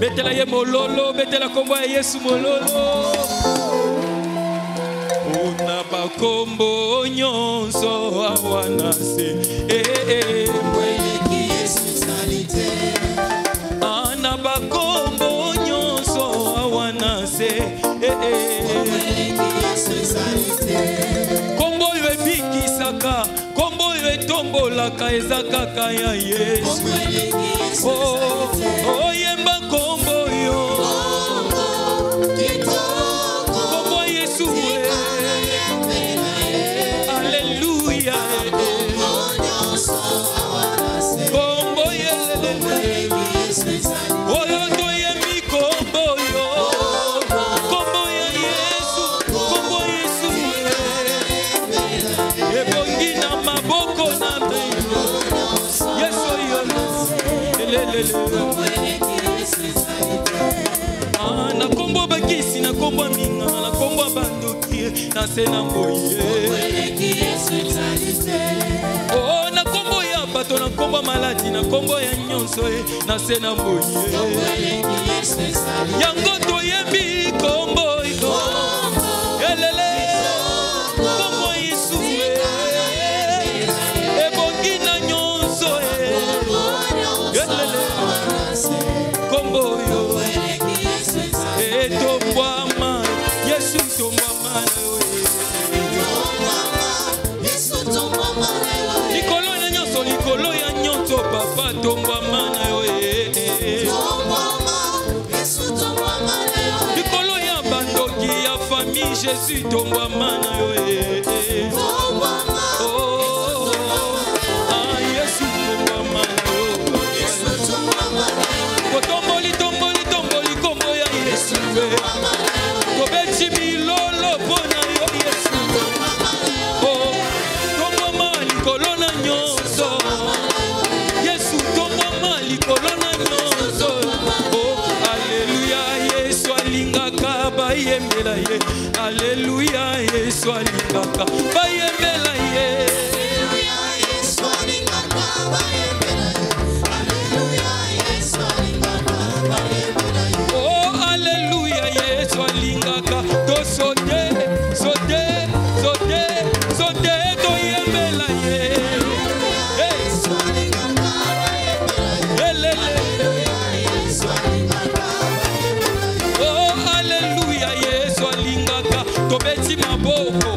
Betela ye mololo, betela kombo ya Yesu mololo. Una bakombo nyonso awanase. Mweleki Yesu salite. Ana bakombo nyonso awanase. Mweleki Yesu salite. Kombo yo ebikisaka, kombo yo etombolaka eza kaka ya Yesu. Mweleki Yesu salite. Oyemba kombo yo. Kombo Yesu. Alléluia. Kombo yelele. Oyo toyembi kombo yo. Kombo ya Yesu. Kombo Yesu. Ebongi na maboko na mbele. Yesu yo. Elelele. Na kombo bakisi na kombo minga na kombo bandoki na sena moye. Oh na kombo ya bato na kombo maladi na kombo ya nyonso na sena moye. Yango toyembi kombo iko. Elele kombo Yesu. Ebongi na nyonso. Elele kombo yo. Tombwama Yesu tombwama likolo ya nyonso likolo ya nyonso papa tombwama na yo likolo ya bandoki ya famille Jésus tombwama na yo Yesu tombwama na yo kotomboli tomboli tomboli kombo ya Yesu Kobeti milolo pona yo Yesu. Tombwama likolo na nyonso. Yesu tombwama likolo na nyonso. Alléluia Yesu alingaka bayembela ye. Alléluia Yesu alingaka bayembela ye. Alléluia Yesu alingaka bayembela ye. Alléluia Yesu alingaka bayembela ye. Oh alléluia Yesu alingaka to sote sote sote sote to yembela ye. Yesu alingaka bayembela ye. Alléluia Yesu alingaka bayembela ye. Oh alléluia Yesu alingaka to beti maboko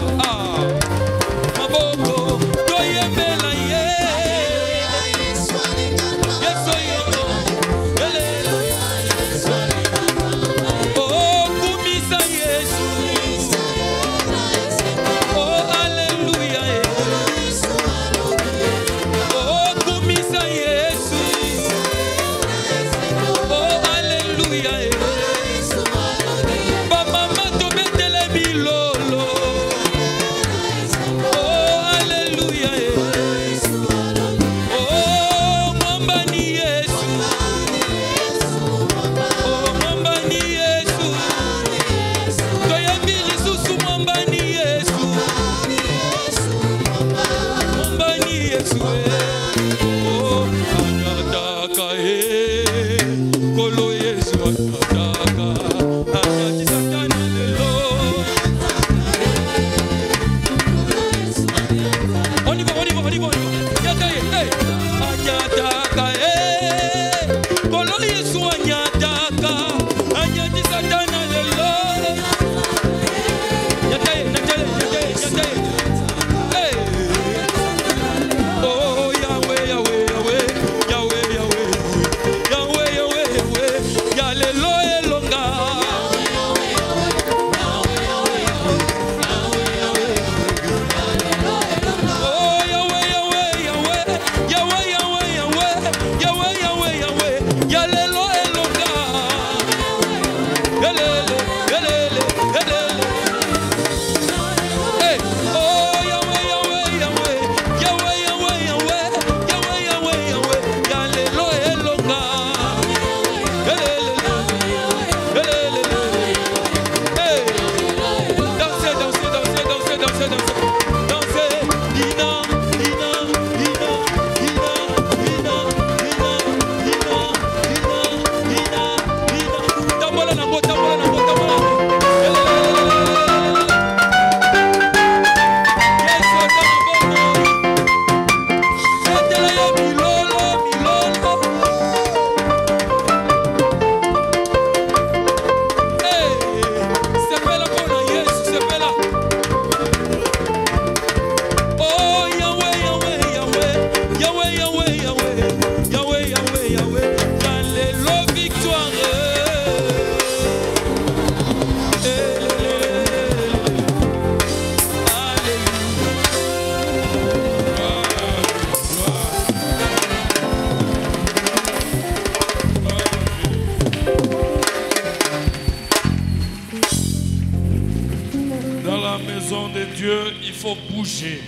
la maison de Dieu, il faut bouger.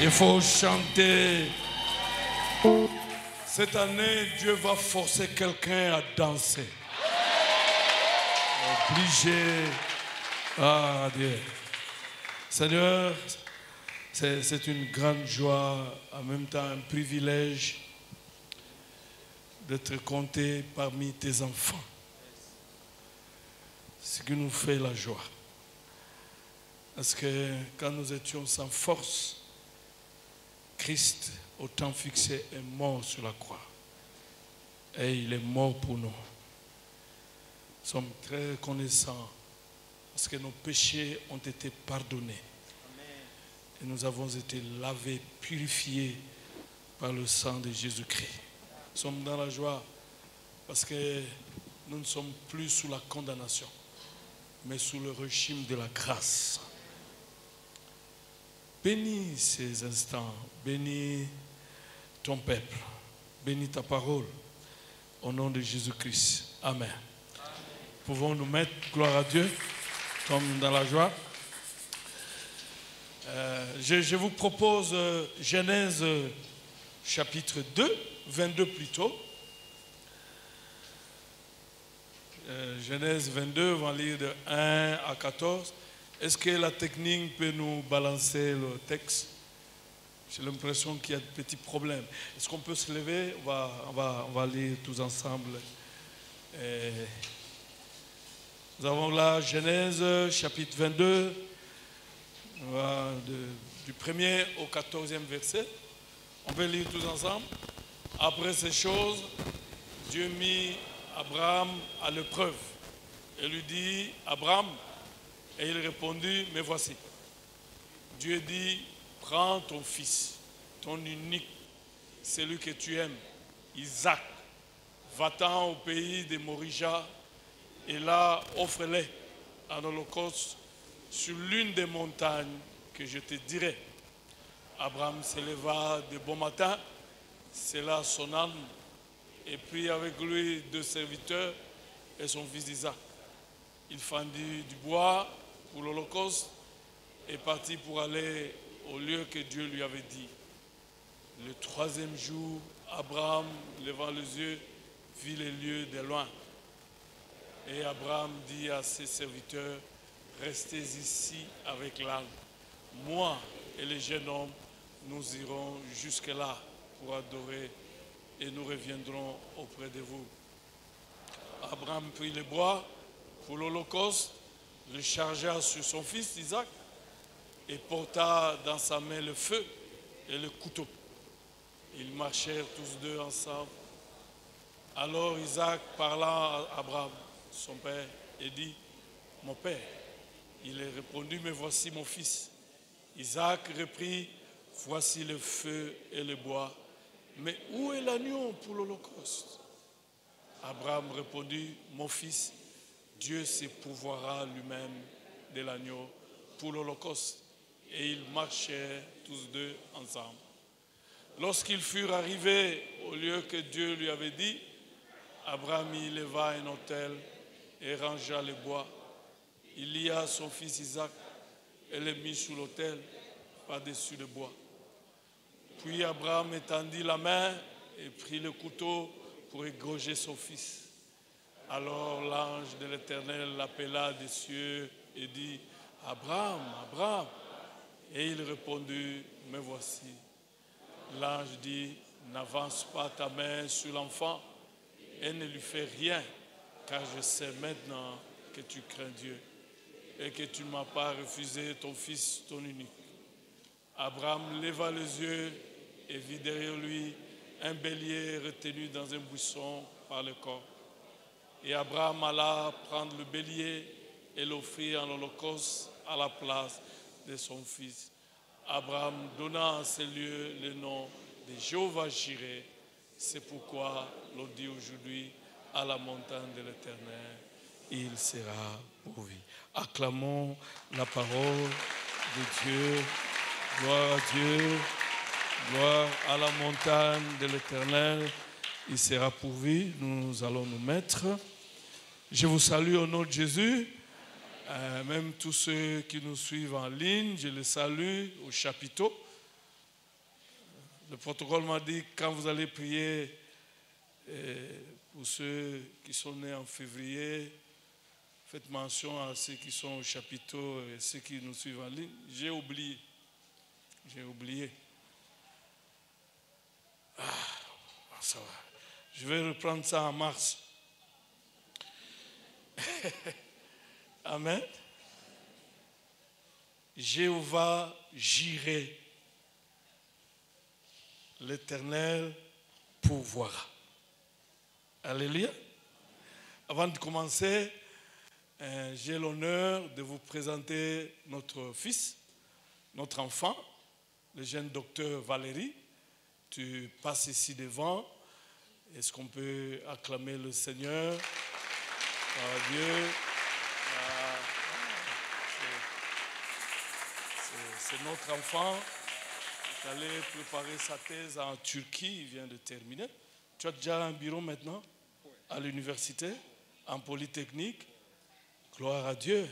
Il faut chanter. Cette année, Dieu va forcer quelqu'un à danser. Obligé. Ah Dieu. Seigneur, c'est une grande joie, en même temps un privilège d'être compté parmi tes enfants. Ce qui nous fait la joie. Parce que quand nous étions sans force, Christ, au temps fixé, est mort sur la croix. Et il est mort pour nous. Nous sommes très reconnaissants parce que nos péchés ont été pardonnés. Et nous avons été lavés, purifiés par le sang de Jésus-Christ. Nous sommes dans la joie parce que nous ne sommes plus sous la condamnation, mais sous le régime de la grâce. Bénis ces instants, bénis ton peuple, bénis ta parole, au nom de Jésus-Christ. Amen. Pouvons nous mettre, gloire à Dieu, comme dans la joie. Je vous propose Genèse chapitre 2, 22 plutôt. Genèse 22, on va lire de 1 à 14. Est-ce que la technique peut nous balancer le texte? J'ai l'impression qu'il y a de petits problèmes. Est-ce qu'on peut se lever? On va lire tous ensemble. Nous avons là Genèse chapitre 22, du 1er au 14e verset. On peut lire tous ensemble. Après ces choses, Dieu mit Abraham à l'épreuve et lui dit, Abraham, et il répondit, me voici. Dieu dit, prends ton fils, ton unique, celui que tu aimes, Isaac, va-t'en au pays de Morija, et là, offre-les en holocauste sur l'une des montagnes que je te dirai. Abraham se leva de bon matin, sella son âne, et prit avec lui 2 serviteurs et son fils Isaac. Il fendit du bois pour l'holocauste et partit pour aller au lieu que Dieu lui avait dit. Le 3e jour, Abraham, levant les yeux, vit les lieux de loin. Et Abraham dit à ses serviteurs, restez ici avec l'âne. Moi et les jeunes hommes, nous irons jusque-là pour adorer et nous reviendrons auprès de vous. Abraham prit le bois pour l'holocauste, le chargea sur son fils Isaac et porta dans sa main le feu et le couteau. Ils marchèrent tous deux ensemble. Alors Isaac parla à Abraham, son père, et dit, mon père. Il est répondu, mais voici mon fils. Isaac reprit, voici le feu et le bois, mais où est l'agneau pour l'holocauste? Abraham répondit, mon fils, Dieu se pourvoira lui-même de l'agneau pour l'holocauste. Et ils marchèrent tous deux ensemble. Lorsqu'ils furent arrivés au lieu que Dieu lui avait dit, Abraham y leva un autel et rangea le bois. Il lia son fils Isaac et le mit sous l'autel par-dessus le bois. Puis Abraham étendit la main et prit le couteau pour égorger son fils. Alors l'ange de l'Éternel l'appela des cieux et dit, Abraham, Abraham. Et il répondit, me voici. L'ange dit, n'avance pas ta main sur l'enfant et ne lui fais rien, car je sais maintenant que tu crains Dieu et que tu ne m'as pas refusé ton fils, ton unique. Abraham leva les yeux et vit derrière lui un bélier retenu dans un buisson par le corps. Et Abraham alla prendre le bélier et l'offrir en holocauste à la place de son fils. Abraham donna à ces lieux le nom de Jéhovah-Jireh. C'est pourquoi l'on dit aujourd'hui à la montagne de l'Éternel, il sera pourvu. Acclamons la parole de Dieu. Gloire à Dieu. Gloire à la montagne de l'Éternel. Il sera pourvu. Nous allons nous mettre. Je vous salue au nom de Jésus. Même tous ceux qui nous suivent en ligne, je les salue au chapiteau. Le protocole m'a dit que quand vous allez prier pour ceux qui sont nés en février, faites mention à ceux qui sont au chapiteau et ceux qui nous suivent en ligne. J'ai oublié. Ça va. Je vais reprendre ça en mars. Amen. Jéhovah Jireh, l'Éternel pourvoira. Alléluia. Avant de commencer, j'ai l'honneur de vous présenter notre fils, notre enfant, le jeune docteur Valérie. Tu passes ici devant. Est-ce qu'on peut acclamer le Seigneur? Dieu. C'est notre enfant. Il est allé préparer sa thèse en Turquie. Il vient de terminer. Tu as déjà un bureau maintenant à l'université, en Polytechnique. Gloire à Dieu.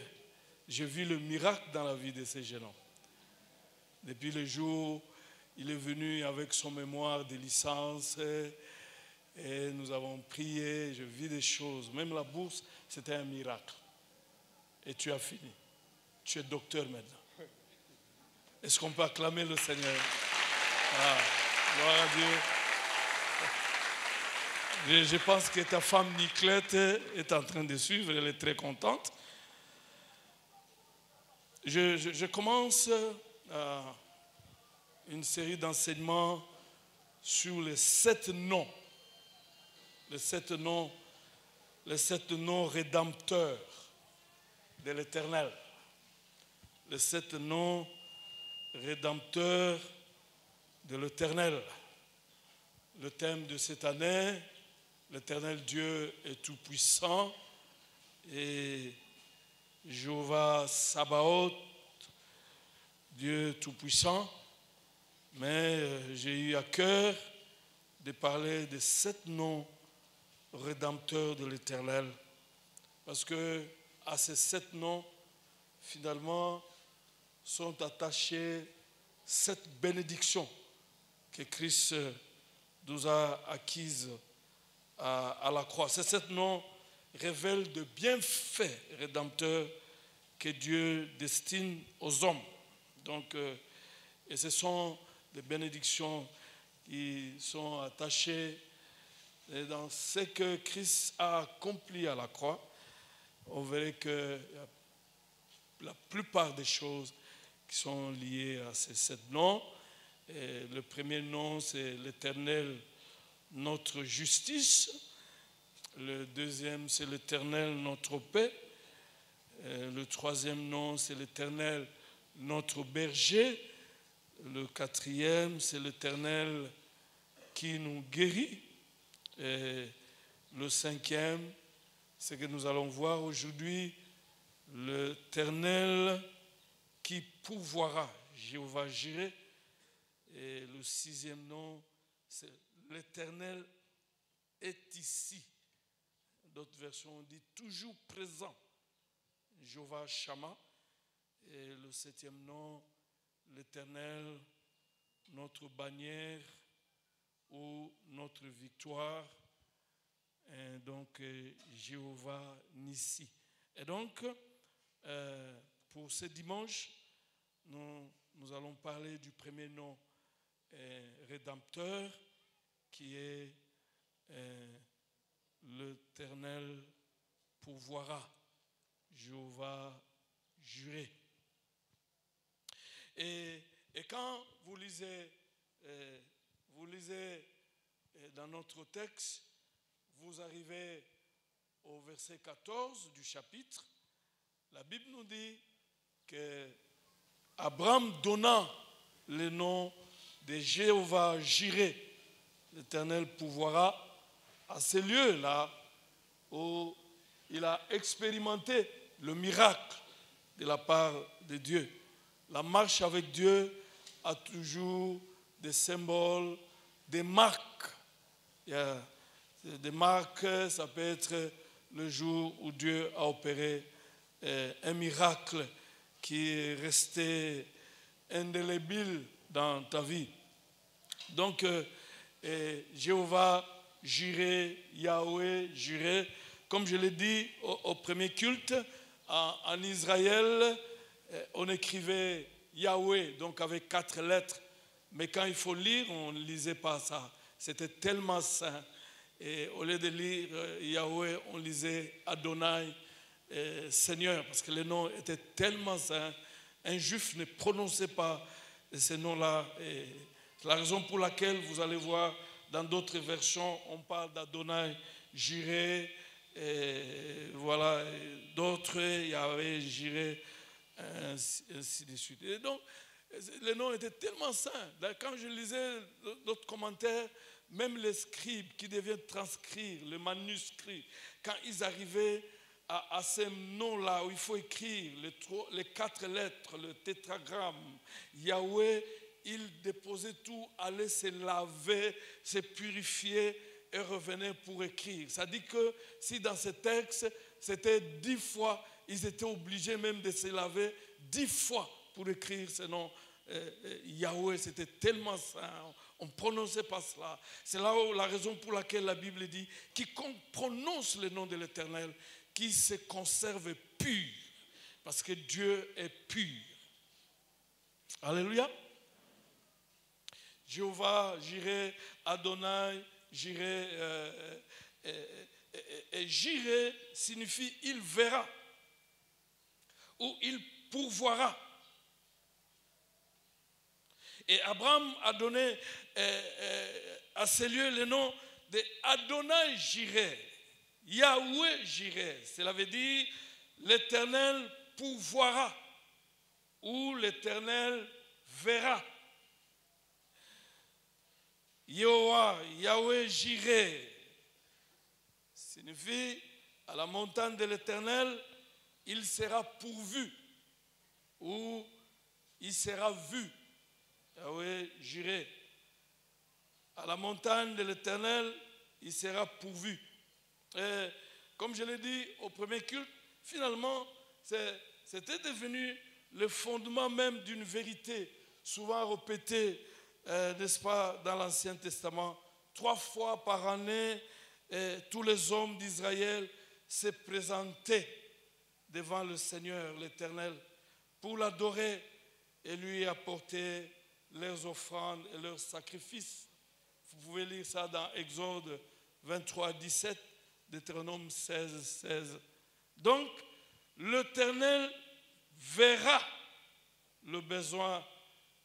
J'ai vu le miracle dans la vie de ces jeunes hommes. Depuis le jour où il est venu avec son mémoire de licence et nous avons prié, je vis des choses. Même la bourse, c'était un miracle. Et tu as fini. Tu es docteur maintenant. Est-ce qu'on peut acclamer le Seigneur? Gloire à Dieu. Je pense que ta femme Niclette est en train de suivre, elle est très contente. Je commence une série d'enseignements sur les 7 noms. Les 7 noms rédempteurs de l'Éternel. Les 7 noms rédempteurs de l'Éternel. Le thème de cette année, l'Éternel Dieu est tout-puissant et Jéhovah Sabaoth, Dieu tout-puissant. Mais j'ai eu à cœur de parler des 7 noms rédempteurs de l'Éternel. Parce que à ces 7 noms, finalement, sont attachées 7 bénédictions que Christ nous a acquises à la croix. Ces 7 noms révèlent de bienfaits rédempteurs que Dieu destine aux hommes. Donc, et ce sont des bénédictions qui sont attachées dans ce que Christ a accompli à la croix. On verrait que la plupart des choses qui sont liées à ces 7 noms. Et le premier nom, c'est l'Éternel, notre justice. Le deuxième, c'est l'Éternel, notre paix. Le troisième nom, c'est l'Éternel, notre berger. Le quatrième, c'est l'Éternel qui nous guérit. Et le cinquième, c'est que nous allons voir aujourd'hui, l'Éternel qui pourvoira, Jéhovah Jireh. Et le 6e nom, c'est l'Éternel est ici. D'autres versions ont dit toujours présent, Jéhovah Shammah. Et le 7e nom, l'Éternel, notre bannière ou notre victoire. Et donc, Jéhovah Nissi. Et donc, pour ce dimanche, nous allons parler du premier nom rédempteur qui est l'Éternel pourvoira, Jéhovah Jireh. Et quand vous lisez dans notre texte, vous arrivez au verset 14 du chapitre, la Bible nous dit que Abraham donna le nom de Jéhovah Jireh, l'Éternel pourvoira, à ce lieu-là où il a expérimenté le miracle de la part de Dieu. La marche avec Dieu a toujours des symboles, des marques. Il y a des marques, ça peut être le jour où Dieu a opéré un miracle qui est resté indélébile dans ta vie. Donc, Jéhovah, Jireh, Yahweh, Jireh, comme je l'ai dit au premier culte, en Israël, on écrivait Yahweh, donc avec 4 lettres, mais quand il faut lire, on ne lisait pas ça. C'était tellement saint. Et au lieu de lire Yahweh, on lisait Adonai, Seigneur, parce que les noms étaient tellement saints. Un juif ne prononçait pas ces noms-là. C'est la raison pour laquelle vous allez voir dans d'autres versions, on parle d'Adonai, Jireh, voilà, d'autres, Yahweh, Jireh, ainsi de suite. Et donc, les noms étaient tellement saints. Quand je lisais d'autres commentaires, même les scribes qui devaient transcrire le manuscrit, quand ils arrivaient à ces noms-là où il faut écrire les 4 lettres, le tétragramme, Yahweh, ils déposaient tout, allaient se laver, se purifier et revenaient pour écrire. Ça dit que si dans ce texte, c'était 10 fois, ils étaient obligés même de se laver 10 fois pour écrire ce nom. Yahweh, c'était tellement saint, on ne prononçait pas cela. C'est là où la raison pour laquelle la Bible dit quiconque prononce le nom de l'Éternel, qui se conserve pur, parce que Dieu est pur. Alléluia. Jéhovah, Jireh, Adonai, Jireh, Jireh signifie il verra ou il pourvoira. Et Abraham a donné à ces lieux le nom de Adonai Jireh, Yahweh Jireh. Cela veut dire l'Éternel pourvoira ou l'Éternel verra. Yehovah, Yahweh Jireh signifie à la montagne de l'Éternel, il sera pourvu ou il sera vu. Yahweh Jireh. À la montagne de l'Éternel, il sera pourvu. Et comme je l'ai dit au premier culte, finalement, c'était devenu le fondement même d'une vérité, souvent répétée, n'est-ce pas, dans l'Ancien Testament. 3 fois par année, tous les hommes d'Israël se présentaient devant le Seigneur, l'Éternel, pour l'adorer et lui apporter leurs offrandes et leurs sacrifices. Vous pouvez lire ça dans Exode 23, 17, Deutéronome 16, 16. Donc, l'Éternel verra le besoin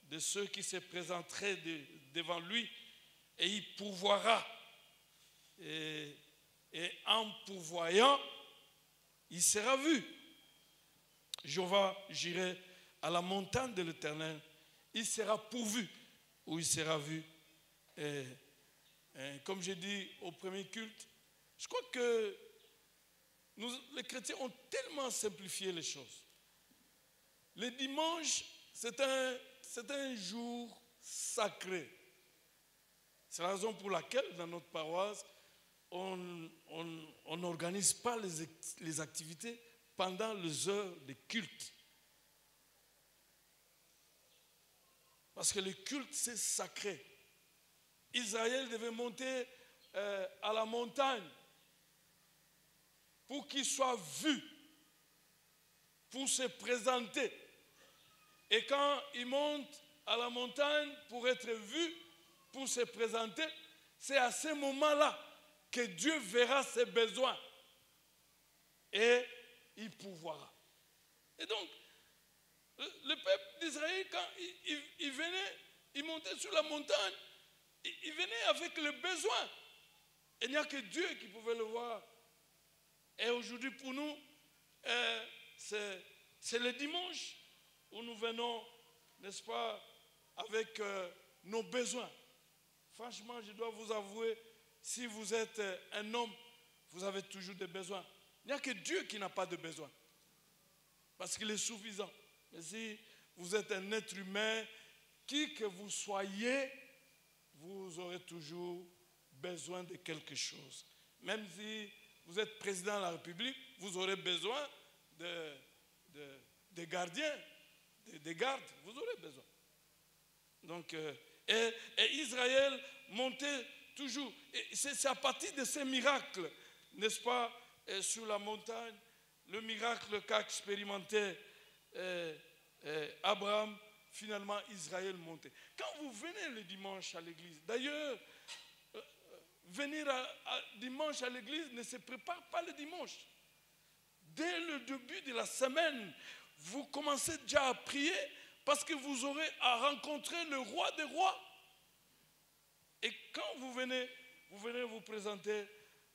de ceux qui se présenteraient devant lui et il pourvoira. Et en pourvoyant, il sera vu. Jéhovah, j'irai à la montagne de l'Éternel, il sera pourvu ou il sera vu. Et comme j'ai dit au premier culte, je crois que nous, les chrétiens, ont tellement simplifié les choses. Le dimanche, c'est un jour sacré. C'est la raison pour laquelle, dans notre paroisse, on n'organise pas les activités pendant les heures de culte. Parce que le culte, c'est sacré. Israël devait monter à la montagne pour qu'il soit vu, pour se présenter. Et quand il monte à la montagne pour être vu, pour se présenter, c'est à ce moment-là que Dieu verra ses besoins et il pourvoira. Et donc, le peuple d'Israël, quand il venait, il montait sur la montagne, il venait avec le besoin. Il n'y a que Dieu qui pouvait le voir. Et aujourd'hui, pour nous, c'est le dimanche où nous venons, n'est-ce pas, avec nos besoins. Franchement, je dois vous avouer, si vous êtes un homme, vous avez toujours des besoins. Il n'y a que Dieu qui n'a pas de besoin. Parce qu'il est suffisant. Mais si vous êtes un être humain, qui que vous soyez, vous aurez toujours besoin de quelque chose. Même si vous êtes président de la République, vous aurez besoin gardiens, des gardes, vous aurez besoin. Donc, et Israël montait toujours. Et c'est à partir de ces miracles, n'est-ce pas, sur la montagne, le miracle qu'a expérimenté Abraham, finalement Israël montait. Quand vous venez le dimanche à l'église, d'ailleurs, venir dimanche à l'église ne se prépare pas le dimanche. Dès le début de la semaine, vous commencez déjà à prier parce que vous aurez à rencontrer le roi des rois. Et quand vous venez vous présenter,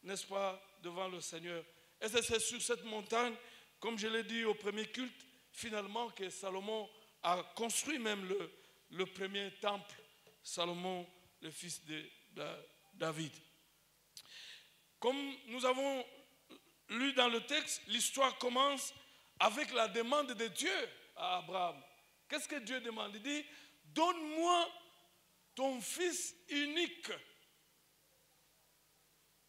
n'est-ce pas, devant le Seigneur. Et c'est sur cette montagne, comme je l'ai dit au premier culte, finalement que Salomon a construit même le premier temple. Salomon, le fils de David. Comme nous avons lu dans le texte, l'histoire commence avec la demande de Dieu à Abraham. Qu'est-ce que Dieu demande? Il dit, donne-moi ton fils unique,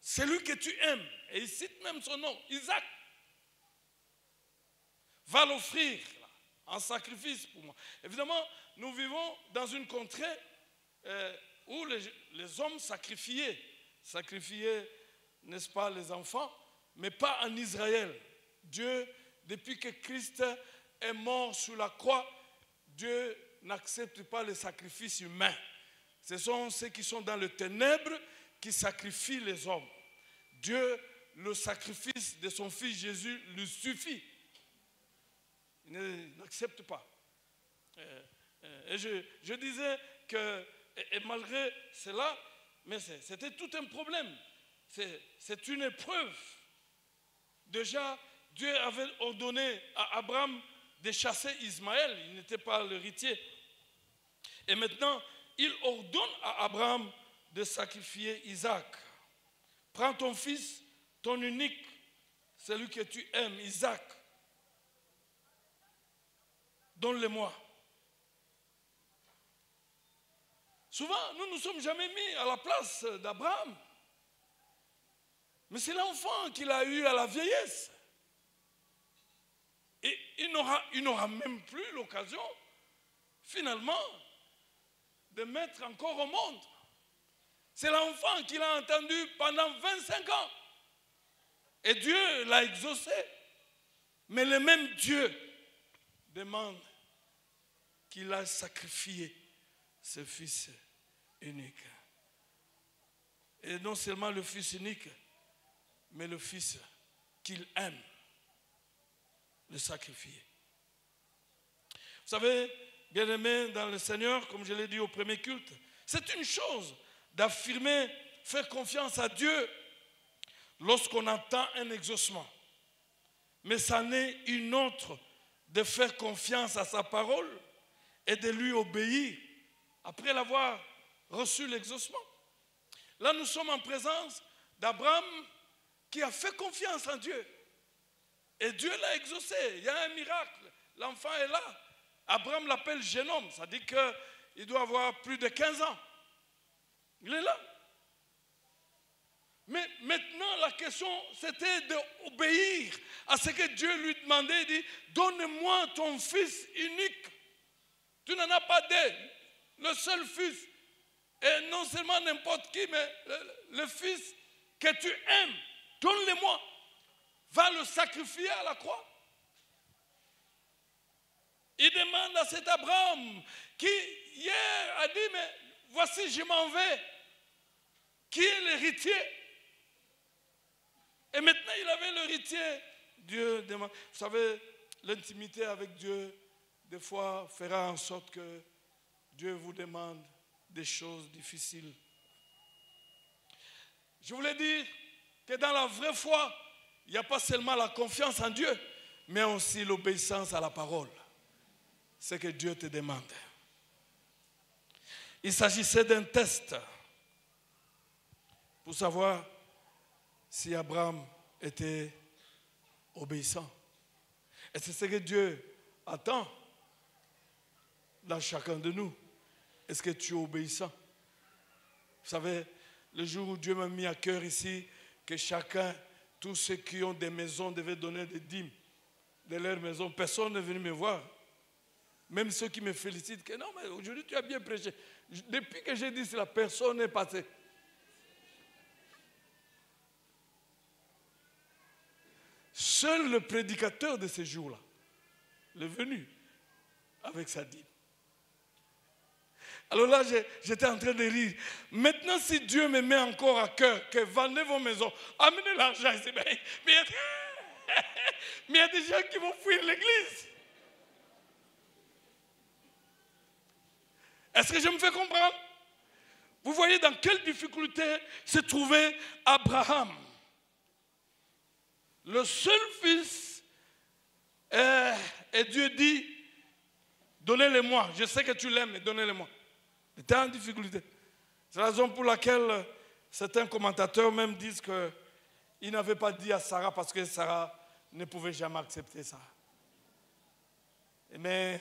celui que tu aimes. Et il cite même son nom, Isaac. Va l'offrir en sacrifice pour moi. Évidemment, nous vivons dans une contrée où les hommes sacrifiaient, n'est-ce pas, les enfants, mais pas en Israël. Dieu, depuis que Christ est mort sur la croix, Dieu n'accepte pas les sacrifices humains. Ce sont ceux qui sont dans les ténèbres qui sacrifient les hommes. Dieu, le sacrifice de son fils Jésus lui suffit. Il n'accepte pas. Et je disais que, et malgré cela, mais c'était tout un problème. C'est une épreuve. Déjà, Dieu avait ordonné à Abraham de chasser Ismaël. Il n'était pas l'héritier. Et maintenant, il ordonne à Abraham de sacrifier Isaac. Prends ton fils, ton unique, celui que tu aimes, Isaac. Donne-le-moi. Souvent, nous ne nous sommes jamais mis à la place d'Abraham. Mais c'est l'enfant qu'il a eu à la vieillesse. Et il n'aura même plus l'occasion, finalement, de mettre encore au monde. C'est l'enfant qu'il a entendu pendant 25 ans. Et Dieu l'a exaucé. Mais le même Dieu demande qu'il a sacrifié ce fils unique. Et non seulement le fils unique, mais le fils qu'il aime, le sacrifier. Vous savez, bien-aimés dans le Seigneur, comme je l'ai dit au premier culte, c'est une chose d'affirmer, faire confiance à Dieu lorsqu'on attend un exaucement. Mais c'en est une autre de faire confiance à sa parole et de lui obéir après l'avoir reçu l'exaucement. Là, nous sommes en présence d'Abraham qui a fait confiance en Dieu. Et Dieu l'a exaucé. Il y a un miracle. L'enfant est là. Abraham l'appelle jeune homme. Ça dit qu'il doit avoir plus de 15 ans. Il est là. Mais maintenant, la question, c'était d'obéir à ce que Dieu lui demandait. Il dit, donne-moi ton fils unique. Tu n'en as pas deux. Le seul fils. Et non seulement n'importe qui, mais le fils que tu aimes. Donne-le-moi. Va le sacrifier à la croix. Il demande à cet Abraham qui hier a dit, mais voici je m'en vais. Qui est l'héritier? Et maintenant il avait l'héritier. Dieu demande. Vous savez, l'intimité avec Dieu, des fois, fera en sorte que Dieu vous demande des choses difficiles. Je voulais dire que dans la vraie foi, il n'y a pas seulement la confiance en Dieu, mais aussi l'obéissance à la parole. C'est ce que Dieu te demande. Il s'agissait d'un test pour savoir si Abraham était obéissant. Et c'est ce que Dieu attend dans chacun de nous. Est-ce que tu es obéissant? Vous savez, le jour où Dieu m'a mis à cœur ici, que chacun, tous ceux qui ont des maisons devaient donner des dîmes. de leur maison, personne n'est venu me voir. Même ceux qui me félicitent, que non, mais aujourd'hui tu as bien prêché. Depuis que j'ai dit cela, personne n'est passé. Seul le prédicateur de ces jours-là est venu avec sa dîme. Alors là, j'étais en train de rire. Maintenant, si Dieu me met encore à cœur que vendez vos maisons, amenez l'argent ici. Mais il y a des gens qui vont fuir l'église. Est-ce que je me fais comprendre? Vous voyez dans quelle difficulté se trouvait Abraham. Le seul fils, et Dieu dit, donnez-le-moi. Je sais que tu l'aimes, mais donnez-le-moi. Il était en difficulté. C'est la raison pour laquelle certains commentateurs même disent qu'il n'avait pas dit à Sarah parce que Sarah ne pouvait jamais accepter ça. Mais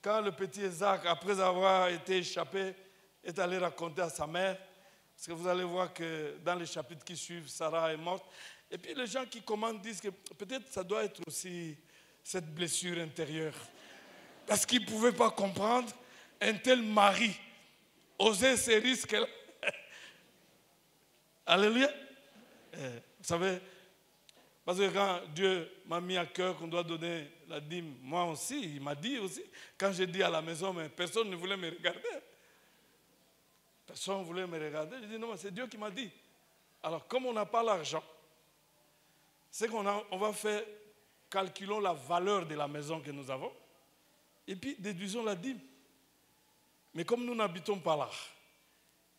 quand le petit Isaac, après avoir été échappé, est allé raconter à sa mère, parce que vous allez voir que dans les chapitres qui suivent, Sarah est morte. Et puis les gens qui commandent disent que peut-être ça doit être aussi cette blessure intérieure. Parce qu'ils ne pouvaient pas comprendre un tel mari oser ces risques-là. Alléluia. Vous savez, parce que quand Dieu m'a mis à cœur qu'on doit donner la dîme, moi aussi, il m'a dit aussi, quand j'ai dit à la maison, mais personne ne voulait me regarder. Personne ne voulait me regarder. J'ai dit, non, mais c'est Dieu qui m'a dit. Alors, comme on n'a pas l'argent, c'est qu'on va faire, calculons la valeur de la maison que nous avons, et puis déduisons la dîme. Mais comme nous n'habitons pas là,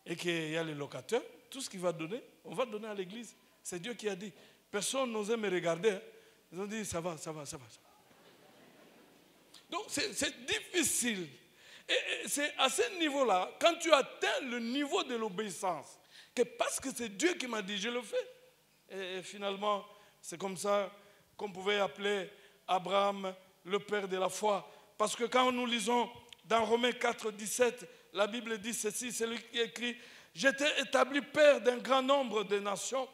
et qu'il y a les locataires, tout ce qu'il va donner, on va donner à l'église. C'est Dieu qui a dit. Personne n'osait me regarder. Hein. Ils ont dit, ça va. Donc, c'est difficile. Et c'est à ce niveau-là, quand tu atteins le niveau de l'obéissance, que parce que c'est Dieu qui m'a dit, je le fais. Et finalement, c'est comme ça qu'on pouvait appeler Abraham le père de la foi. Parce que quand nous lisons dans Romains 4, 17, la Bible dit ceci, c'est lui qui écrit, « J'étais établi père d'un grand nombre de nations.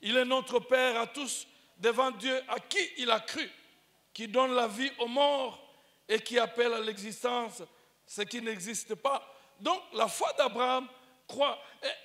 Il est notre père à tous devant Dieu, à qui il a cru, qui donne la vie aux morts et qui appelle à l'existence ce qui n'existe pas. » Donc la foi d'Abraham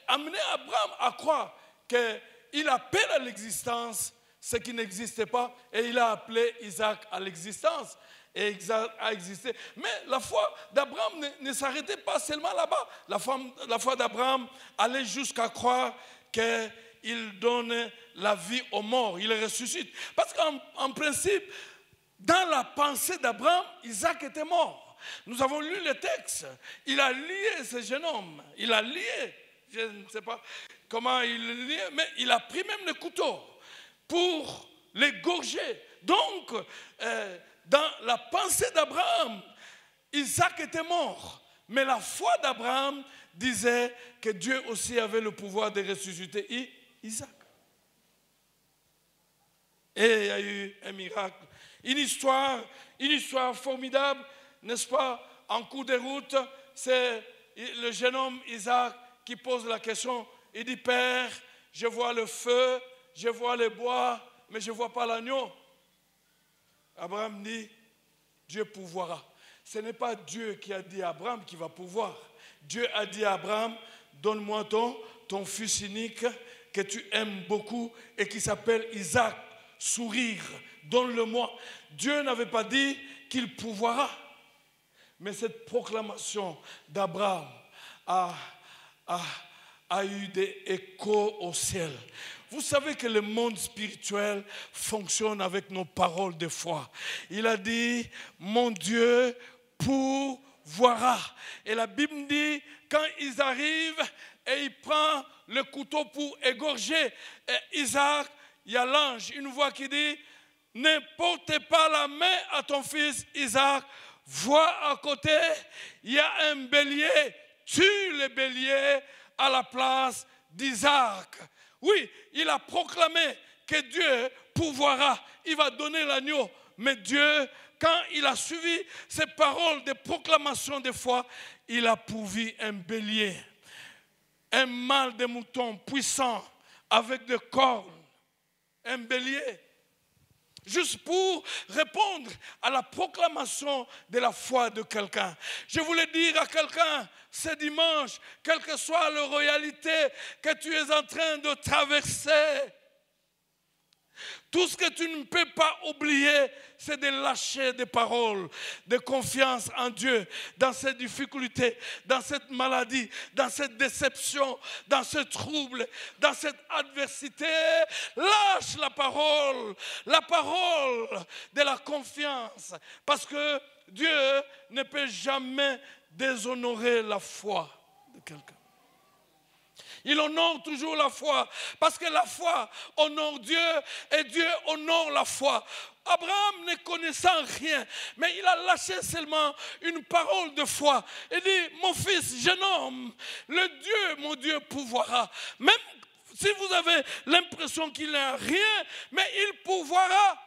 amenait Abraham à croire qu'il appelle à l'existence ce qui n'existait pas et il a appelé Isaac à l'existence. Et Isaac a existé. Mais la foi d'Abraham ne s'arrêtait pas seulement là-bas. La foi d'Abraham allait jusqu'à croire qu'il donne la vie aux morts, il ressuscite. Parce qu'en principe, dans la pensée d'Abraham, Isaac était mort. Nous avons lu le texte. Il a lié ce jeune homme. Il a lié. Je ne sais pas comment il le lié, mais il a pris même le couteau pour l'égorger. Donc, dans la pensée d'Abraham, Isaac était mort. Mais la foi d'Abraham disait que Dieu aussi avait le pouvoir de ressusciter Isaac. Et il y a eu un miracle. Une histoire formidable, n'est-ce pas? En cours de route, c'est le jeune homme Isaac qui pose la question. Il dit, Père, je vois le feu, je vois le bois, mais je ne vois pas l'agneau. Abraham dit, Dieu pourvoira. Ce n'est pas Dieu qui a dit à Abraham qu'il va pouvoir. Dieu a dit à Abraham, donne-moi ton fils unique que tu aimes beaucoup et qui s'appelle Isaac. Sourire, donne-le-moi. Dieu n'avait pas dit qu'il pourvoira. Mais cette proclamation d'Abraham a eu des échos au ciel. Vous savez que le monde spirituel fonctionne avec nos paroles de foi. Il a dit, mon Dieu pourvoira. Et la Bible dit, quand ils arrivent et il prend le couteau pour égorger Isaac, il y a l'ange, une voix qui dit, ne portez pas la main à ton fils Isaac. Vois à côté, il y a un bélier, tue le bélier à la place d'Isaac. Oui, il a proclamé que Dieu pourvoira, il va donner l'agneau. Mais Dieu, quand il a suivi ces paroles de proclamation de foi, il a pourvu un bélier, un mâle de mouton puissant avec des cornes, un bélier. juste pour répondre à la proclamation de la foi de quelqu'un. Je voulais dire à quelqu'un ce dimanche, quelle que soit la réalité que tu es en train de traverser, tout ce que tu ne peux pas oublier, c'est de lâcher des paroles de confiance en Dieu dans ces difficultés, dans cette maladie, dans cette déception, dans ce trouble, dans cette adversité. Lâche la parole de la confiance, parce que Dieu ne peut jamais déshonorer la foi de quelqu'un. Il honore toujours la foi, parce que la foi honore Dieu et Dieu honore la foi. Abraham ne connaissant rien, mais il a lâché seulement une parole de foi. Il dit, mon fils, jeune homme, mon Dieu pourvoira. Même si vous avez l'impression qu'il n'a rien, mais il pourvoira.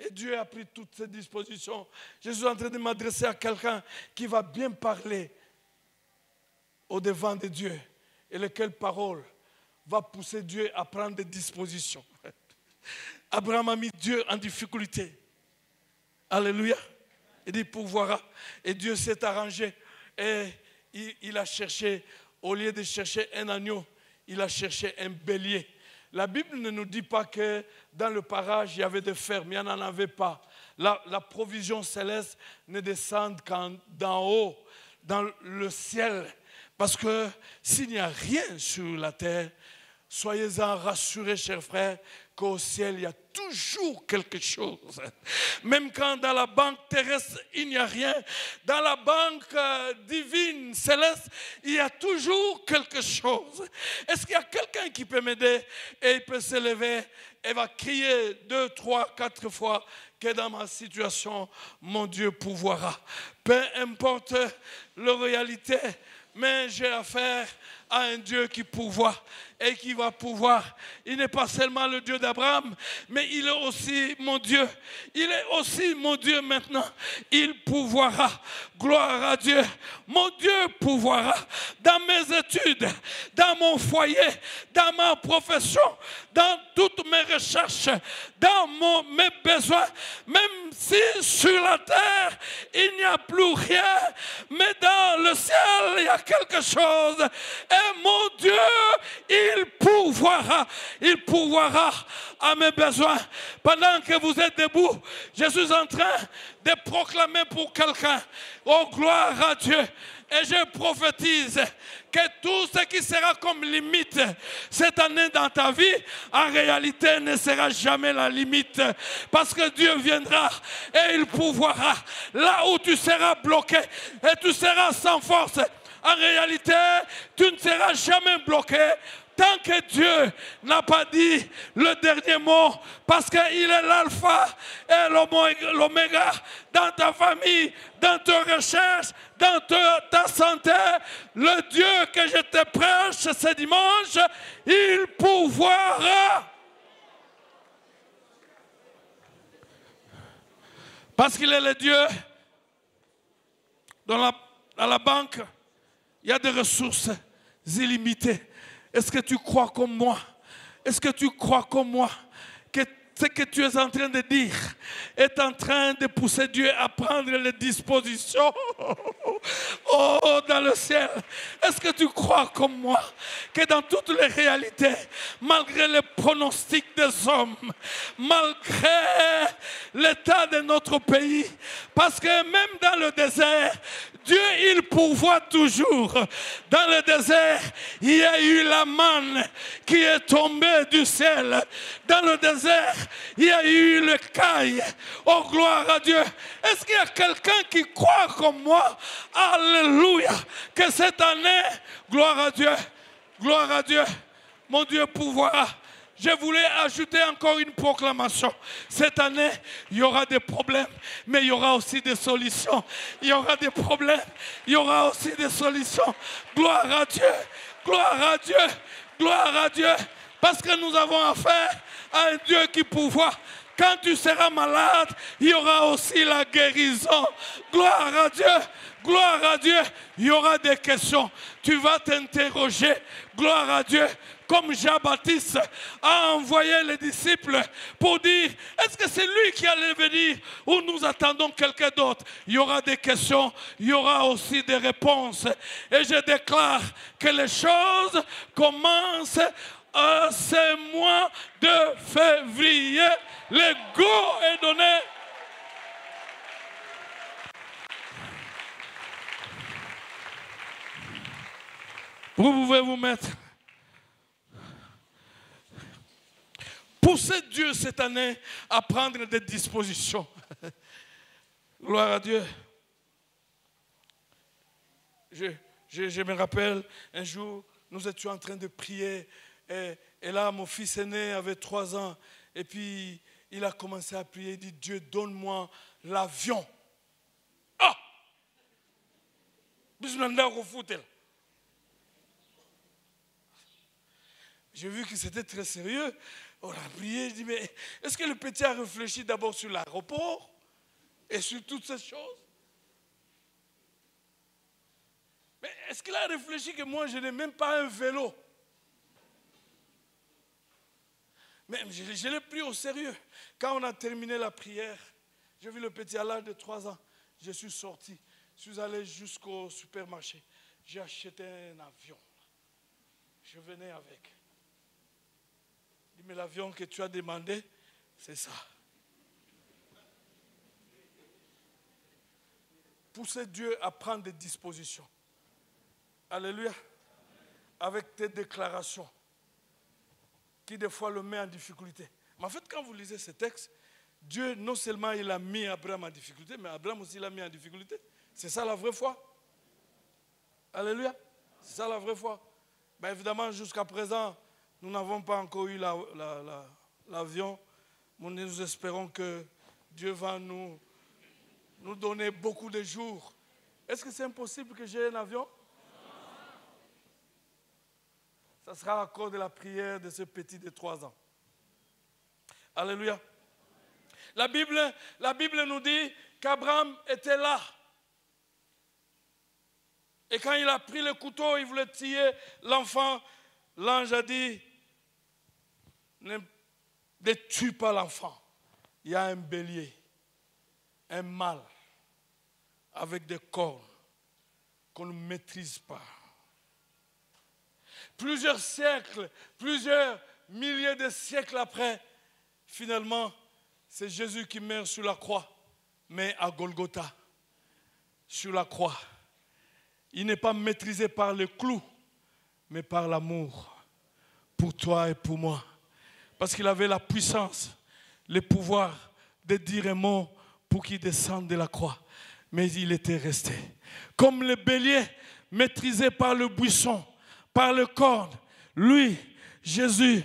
Et Dieu a pris toutes ces dispositions. Je suis en train de m'adresser à quelqu'un qui va bien parler au-devant de Dieu. Et lequel parole va pousser Dieu à prendre des dispositions. Abraham a mis Dieu en difficulté. Alléluia. Il dit pourvoira. Et Dieu s'est arrangé. Et il a cherché, au lieu de chercher un agneau, il a cherché un bélier. La Bible ne nous dit pas que dans le parage, il y avait des fermes. Il n'y en avait pas. La provision céleste ne descend qu'en d'en haut, dans le ciel. Parce que s'il n'y a rien sur la terre, soyez-en rassurés, chers frères, qu'au ciel, il y a toujours quelque chose. Même quand dans la banque terrestre, il n'y a rien, dans la banque divine, céleste, il y a toujours quelque chose. Est-ce qu'il y a quelqu'un qui peut m'aider et il peut se lever et va crier 2, 3, 4 fois que dans ma situation, mon Dieu pourvoira. Peu importe la réalité, mais j'ai affaire à un Dieu qui pourvoit et qui va pouvoir. Il n'est pas seulement le Dieu d'Abraham, mais il est aussi mon Dieu. Il est aussi mon Dieu maintenant. Il pourvoira. Gloire à Dieu. Mon Dieu pourvoira dans mes études, dans mon foyer, dans ma profession, dans toutes mes recherches, dans mes besoins. Même si sur la terre, il n'y a plus rien, mais dans le ciel, il y a quelque chose. Et mon Dieu, il pourvoira. Il pourvoira à mes besoins. Pendant que vous êtes debout, je suis en train de proclamer pour quelqu'un. Oh, gloire à Dieu. Et je prophétise que tout ce qui sera comme limite cette année dans ta vie, en réalité ne sera jamais la limite. Parce que Dieu viendra et il pourvoira. Là où tu seras bloqué et tu seras sans force, en réalité, tu ne seras jamais bloqué tant que Dieu n'a pas dit le dernier mot, parce qu'il est l'alpha et l'oméga dans ta famille, dans tes recherches, dans ta santé. Le Dieu que je te prêche ce dimanche, il pourvoira. Parce qu'il est le Dieu dans la banque. Il y a des ressources illimitées. Est-ce que tu crois comme moi? Est-ce que tu crois comme moi que ce que tu es en train de dire est en train de pousser Dieu à prendre les dispositions oh, dans le ciel? Est-ce que tu crois comme moi que dans toutes les réalités, malgré les pronostics des hommes, malgré l'état de notre pays, parce que même dans le désert, Dieu, il pourvoit toujours. Dans le désert, il y a eu la manne qui est tombée du ciel. Dans le désert, il y a eu le caille. Oh, gloire à Dieu. Est-ce qu'il y a quelqu'un qui croit comme moi? Alléluia. Que cette année, gloire à Dieu, mon Dieu pourvoira. Je voulais ajouter encore une proclamation. Cette année, il y aura des problèmes, mais il y aura aussi des solutions. Il y aura des problèmes, il y aura aussi des solutions. Gloire à Dieu, gloire à Dieu, gloire à Dieu. Parce que nous avons affaire à un Dieu qui pourvoit. Quand tu seras malade, il y aura aussi la guérison. Gloire à Dieu. Gloire à Dieu. Il y aura des questions. Tu vas t'interroger. Gloire à Dieu. Comme Jean-Baptiste a envoyé les disciples pour dire, est-ce que c'est lui qui allait venir ou nous attendons quelqu'un d'autre? Il y aura des questions, il y aura aussi des réponses. Et je déclare que les choses commencent à ce mois de février. Le go est donné. Vous pouvez vous mettre. Poussez Dieu cette année à prendre des dispositions. Gloire à Dieu. Je me rappelle, un jour, nous étions en train de prier. Et là, mon fils aîné avait 3 ans. Et puis, il a commencé à prier. Il dit, Dieu, donne-moi l'avion. Ah! J'ai vu que c'était très sérieux. On a prié, je dis, mais est-ce que le petit a réfléchi d'abord sur l'aéroport et sur toutes ces choses? Mais est-ce qu'il a réfléchi que moi, je n'ai même pas un vélo? Mais je l'ai pris au sérieux. Quand on a terminé la prière, j'ai vu le petit à l'âge de 3 ans. Je suis sorti, je suis allé jusqu'au supermarché. J'ai acheté un avion. Je venais avec. Il dit, mais l'avion que tu as demandé, c'est ça. Poussez Dieu à prendre des dispositions. Alléluia. Avec tes déclarations, qui des fois le met en difficulté. Mais en fait, quand vous lisez ce texte, Dieu, non seulement il a mis Abraham en difficulté, mais Abraham aussi l'a mis en difficulté. C'est ça la vraie foi. Alléluia. C'est ça la vraie foi. Ben évidemment, jusqu'à présent, nous n'avons pas encore eu l'avion. Mais nous espérons que Dieu va nous donner beaucoup de jours. Est-ce que c'est impossible que j'ai un avion? Ça sera à cause de la prière de ce petit de 3 ans. Alléluia. La Bible nous dit qu'Abraham était là. Et quand il a pris le couteau, il voulait tuer l'enfant. L'ange a dit, ne tue pas l'enfant. Il y a un bélier, un mâle, avec des cornes qu'on ne maîtrise pas. Plusieurs siècles, plusieurs milliers de siècles après, finalement, c'est Jésus qui meurt sur la croix, mais à Golgotha, sur la croix. Il n'est pas maîtrisé par le clou, mais par l'amour, pour toi et pour moi. Parce qu'il avait la puissance, le pouvoir de dire un mot pour qu'il descende de la croix. Mais il était resté. Comme le bélier maîtrisé par le buisson, par le corne, lui, Jésus,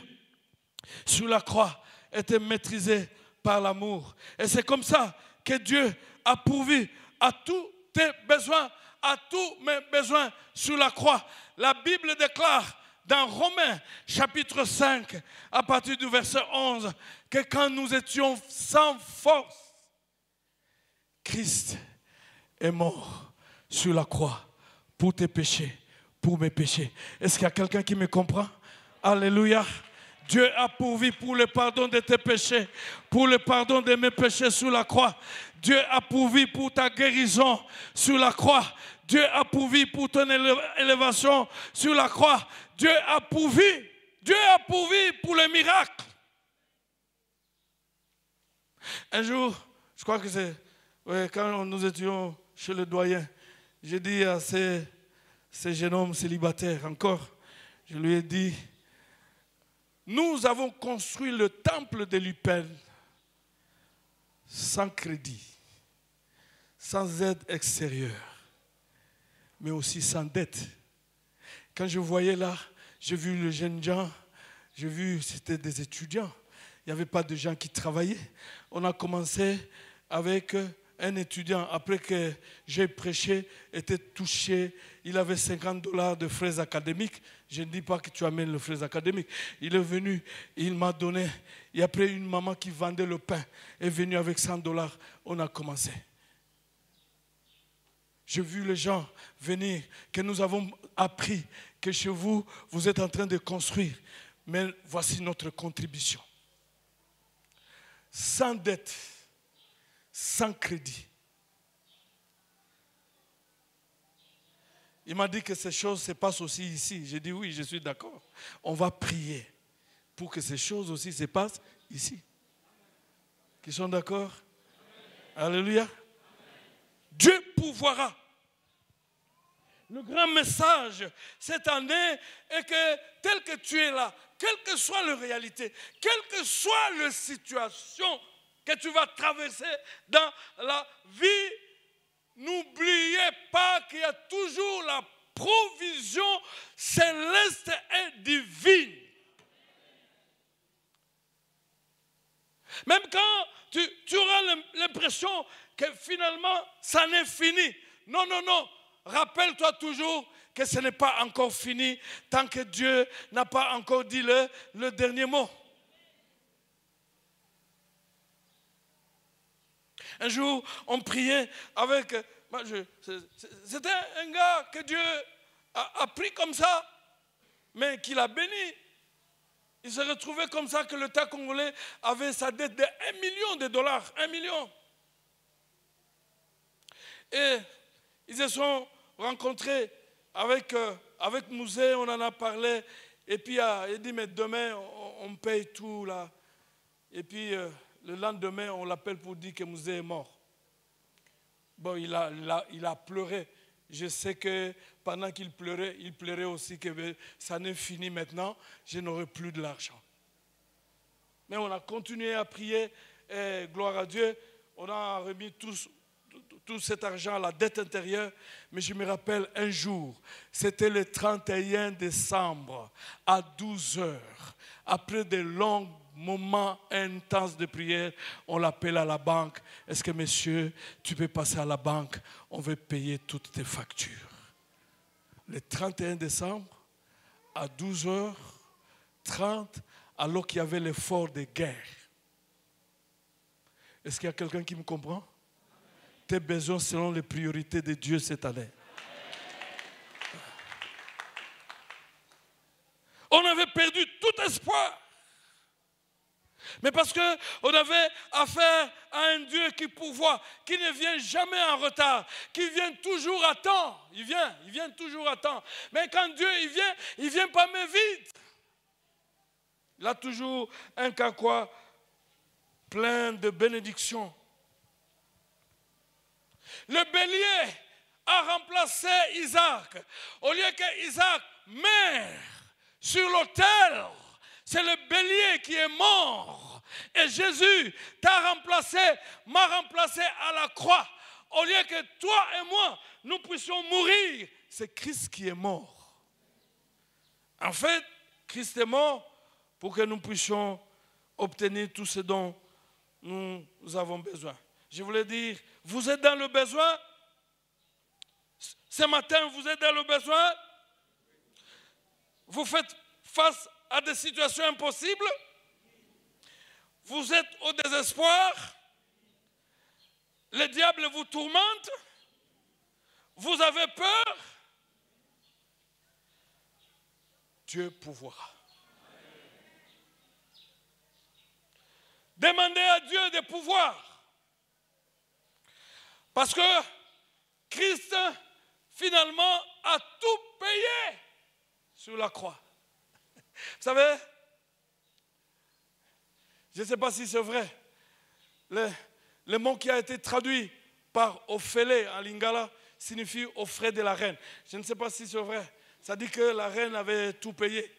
sur la croix, était maîtrisé par l'amour. Et c'est comme ça que Dieu a pourvu à tous tes besoins, à tous mes besoins sur la croix. La Bible déclare dans Romains chapitre 5, à partir du verset 11, que quand nous étions sans force, Christ est mort sur la croix pour tes péchés, pour mes péchés. Est-ce qu'il y a quelqu'un qui me comprend? Alléluia. Dieu a pourvu pour le pardon de tes péchés, pour le pardon de mes péchés sur la croix. Dieu a pourvu pour ta guérison sur la croix. Dieu a pourvu pour ton élévation sur la croix. Dieu a pourvu pour les miracles. Un jour, je crois que c'est quand nous étions chez le doyen, j'ai dit à ces jeunes hommes célibataires encore, je lui ai dit, nous avons construit le temple de l'Upel sans crédit, sans aide extérieure, mais aussi sans dette. Quand je voyais là, j'ai vu les jeunes gens, j'ai vu c'était des étudiants, il n'y avait pas de gens qui travaillaient. On a commencé avec un étudiant, après que j'ai prêché, était touché. Il avait $50 de frais académiques. Je ne dis pas que tu amènes les frais académiques. Il est venu, il m'a donné. Et après, une maman qui vendait le pain est venue avec $100. On a commencé. J'ai vu les gens venir, que nous avons appris que chez vous, vous êtes en train de construire. Mais voici notre contribution. Sans dette, sans crédit. Il m'a dit que ces choses se passent aussi ici. J'ai dit oui, je suis d'accord. On va prier pour que ces choses aussi se passent ici. Qui sont d'accord? Alléluia. Dieu pourvoira. Le grand message cette année est que tel que tu es là, quelle que soit la réalité, quelle que soit la situation que tu vas traverser dans la vie, n'oubliez pas qu'il y a toujours la provision céleste et divine. Même quand tu auras l'impression que finalement, ça n'est fini. Non, non, non. Rappelle-toi toujours que ce n'est pas encore fini tant que Dieu n'a pas encore dit le dernier mot. Un jour, on priait avec... C'était un gars que Dieu a pris comme ça, mais qu'il a béni. Il s'est retrouvé comme ça que l'État congolais avait sa dette de $1 million. 1 million. Et ils se sont rencontrés avec Mouzé, on en a parlé. Et puis il dit, mais demain, on paye tout là. Et puis le lendemain, on l'appelle pour dire que Mouzé est mort. Bon, il a pleuré. Je sais que pendant qu'il pleurait aussi que ça n'est fini maintenant, je n'aurai plus de l'argent. Mais on a continué à prier, et gloire à Dieu, on a remis tout cet argent à la dette intérieure. Mais je me rappelle un jour, c'était le 31 décembre à 12 heures, après de longs moments intenses de prière, on l'appelle à la banque. Est-ce que monsieur, tu peux passer à la banque? On veut payer toutes tes factures. Le 31 décembre, à 12h30, alors qu'il y avait l'effort de guerre. Est-ce qu'il y a quelqu'un qui me comprend? Tes besoins selon les priorités de Dieu cette année. On avait perdu tout espoir. Mais parce qu'on avait affaire à un Dieu qui pourvoit, qui ne vient jamais en retard, qui vient toujours à temps. Il vient toujours à temps. Mais quand Dieu il vient pas mais vite. Il a toujours un carquois plein de bénédictions. Le bélier a remplacé Isaac. Au lieu que Isaac meure sur l'autel, c'est le bélier qui est mort. Et Jésus m'a remplacé à la croix. Au lieu que toi et moi, nous puissions mourir, c'est Christ qui est mort. En fait, Christ est mort pour que nous puissions obtenir tout ce dont nous avons besoin. Je voulais dire, vous êtes dans le besoin? Ce matin, vous êtes dans le besoin? Vous faites face à des situations impossibles? Vous êtes au désespoir? Le diable vous tourmente? Vous avez peur? Dieu pourvoira. Demandez à Dieu de pouvoir. Parce que Christ, finalement, a tout payé sur la croix. Vous savez, je ne sais pas si c'est vrai, le mot qui a été traduit par Ophélie en lingala signifie offrir de la reine. Je ne sais pas si c'est vrai. Ça dit que la reine avait tout payé.